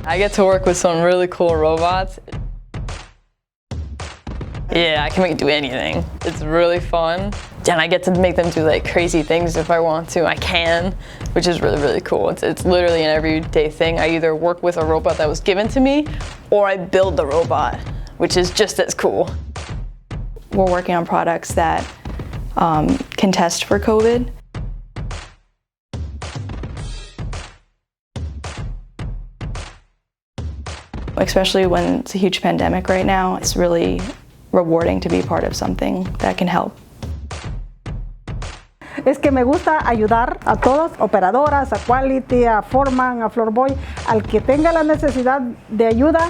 I get to work with some really cool robots. Yeah, I can make it do anything. It's really fun. And I get to make them do like crazy things if I want to. I can, which is really, really cool. It's literally an everyday thing. I either work with a robot that was given to me or I build the robot, which is just as cool. We're working on products that can test for COVID. Especially when it's a huge pandemic right now, it's really rewarding to be part of something that can help. Es que me gusta ayudar a todos, operadoras, a Quality, a Foreman, a Floorboy, al que tenga la necesidad de ayuda.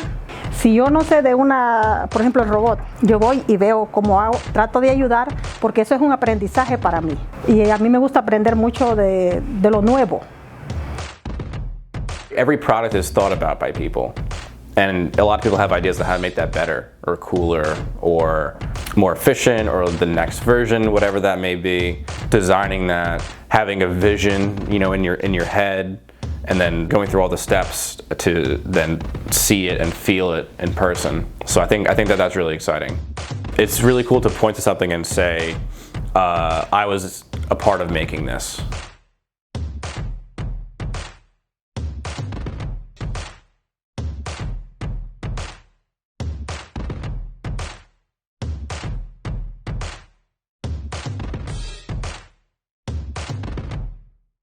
Si yo no sé de una, por ejemplo, el robot, yo voy y veo cómo hago, trato de ayudar, porque eso es un aprendizaje para mí. Y a mí me gusta aprender mucho de lo nuevo. Every product is thought about by people. And a lot of people have ideas on how to make that better or cooler or more efficient or the next version, whatever that may be. Designing that, having a vision, you know, in your head, and then going through all the steps to then see it and feel it in person. So I think that that's really exciting. It's really cool to point to something and say, I was a part of making this.